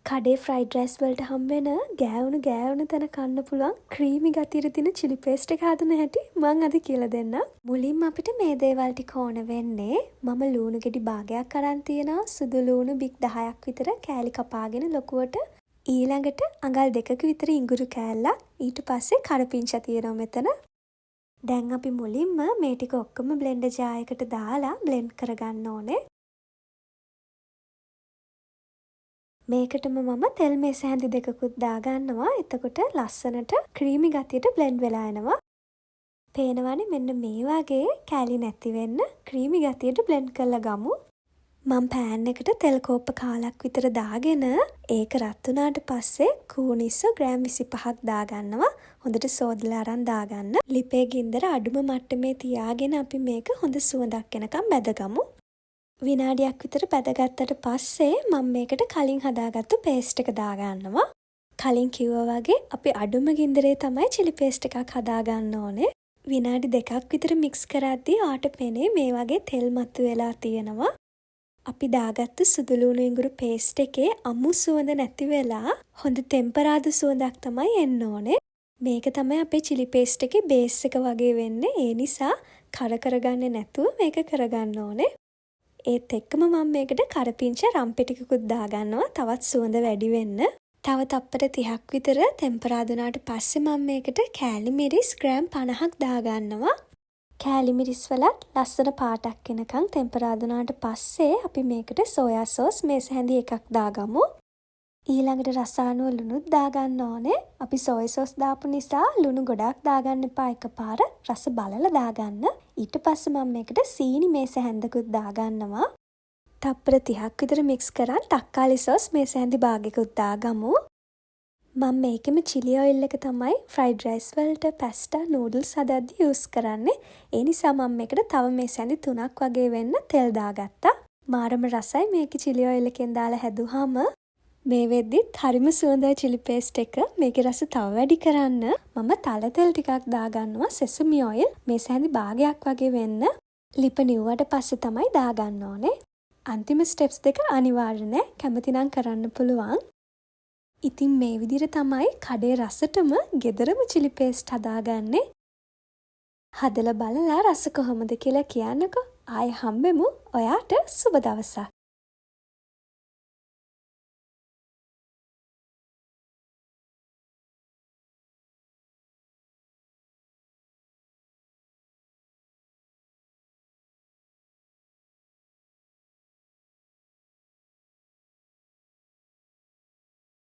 කඩේ fried rice වලට හම්බෙන ගෑවුණු තැන කන්න පුළුවන් ක්‍රීමි ගතියට තියෙන චිලි පේස්ට් එක හදන හැටි මං අද කියලා දෙන්නම්. මුලින්ම අපිට මේ දේවල් ටික ඕන වෙන්නේ මම ලූණු ගෙඩි භාගයක් අරන් තියෙනවා. සුදු ලූණු බික් 10ක් විතර කෑලි කපාගෙන ලොකුවට. ඊළඟට අඟල් 2ක විතර ඉඟුරු කෑල්ලක්. ඊට පස්සේ කරපිංචා තියෙනවා මෙතන. දැන් අපි මුලින්ම මේ ටික ඔක්කොම බ්ලෙන්ඩර් ජාර් එකට දාලා බ්ලෙන්ඩ් කරගන්න ඕනේ. මේකටම මම තෙල් මේස හැඳි දෙකකුත් දාගන්නවා. එතකොට ලස්සනට ක්‍රීමි ගතියට බ්ලෙන්ඩ් වෙලා එනවා. පේනවනේ මෙන්න මේ වගේ කෑලි නැති වෙන්න ක්‍රීමි ගතියට බ්ලෙන්ඩ් කරලා ගමු. මම පෑන් එකට තෙල් කෝප්ප කාලක් විතර දාගෙන ඒක රත් වුණාට පස්සේ කූනිස්සෝ ග්‍රෑම් 25ක් දාගන්නවා. හොඳට සෝදලා අරන් දාගන්න. ලිපේ ගින්දර අඩුම මට්ටමේ තියාගෙන අපි මේක හොඳ සුවඳක් එනකම් බැදගමු. විනාඩියක් විතර බැදගත්තට පස්සේ මම මේකට කලින් හදාගත්තු පේස්ට් එක දාගන්නවා. කලින් කිව්වා වගේ අපි අඩුම ගින්දරේ තමයි චිලි පේස්ට් එකක් හදාගන්න ඕනේ. විනාඩි 2ක් විතර මික්ස් කරද්දී ආට පෙනේ මේ වගේ තෙල් මතුවෙලා තියෙනවා. අපි දාගත්තු සුදු ලූණු ඉඟුරු පේස්ට් එකේ අමු සුවඳ නැති වෙලා හොඳ ටෙම්පරාදු සුවඳක් තමයි එන්න ඕනේ. මේක තමයි අපේ චිලි පේස්ට් එකේ බේස් එක වගේ වෙන්නේ. ඒ නිසා කර කරගන්නේ නැතුව මේක කරගන්න ඕනේ. ඒත් එක්කම මම මේකට කරපිංචා රම්පෙ ටිකකුත් දාගන්නවා තවත් සුවඳ වැඩි වෙන්න. තව තප්පර 30ක් විතර ටෙම්පරාදු වුණාට පස්සේ මම මේකට කෑලි මිරිස් ග්‍රෑම් 50ක් දාගන්නවා. කෑලි මිරිස් වලත් ලස්සන පාටක් එනකන් ටෙම්පරාදු වුණාට පස්සේ අපි මේකට සෝයා සෝස් මේස හැඳි එකක් දාගමු. ඊළඟට රසායනික ලුණුත් දාගන්න ඕනේ. අපි සෝයා සෝස් දාපු නිසා ලුණු ගොඩක් දාගන්න එපා එකපාර. රස බලලා දාගන්න. ඊට පස්සේ මම මේකට සීනි මේස හැන්දකුත් දාගන්නවා. තප්පර 30ක් විතර මික්ස් කරන් තක්කාලි සෝස් මේස හැන්දි භාගයකුත් දාගමු. මම මේකෙම චිලි ඔයිල් එක තමයි ෆ්‍රයිඩ් රයිස් වලට පැස්ටා නූඩල්ස් හදද්දී යූස් කරන්නේ. ඒ නිසා මම මේකට තව මේස හැන්දි 3ක් වගේ වෙන්න තෙල් දාගත්තා. මාරම රසයි මේකේ චිලි ඔයිල් එකෙන් දාලා හැදුවාම. මේ වෙද්දිත් හරිම සුවඳයි චිලි පේස්ට් එක. මේකේ රස තව වැඩි කරන්න මම තල තෙල් ටිකක් දාගන්නවා. සෙසමි ඔයිල් මේස හැඳි භාගයක් වගේ වෙන්න. ලිප නිව්වට පස්සේ තමයි දාගන්න ඕනේ. අන්තිම ස්ටෙප්ස් දෙක අනිවාර්ය නෑ. කැමති නම් කරන්න පුළුවන්. ඉතින් මේ විදිහට තමයි කඩේ රසටම ගෙදරම චිලි පේස්ට් හදාගන්නේ. හදලා බලලා රස කොහොමද කියලා කියන්නකෝ. ආයෙ හම්බෙමු. ඔයාට සුබ දවසක්.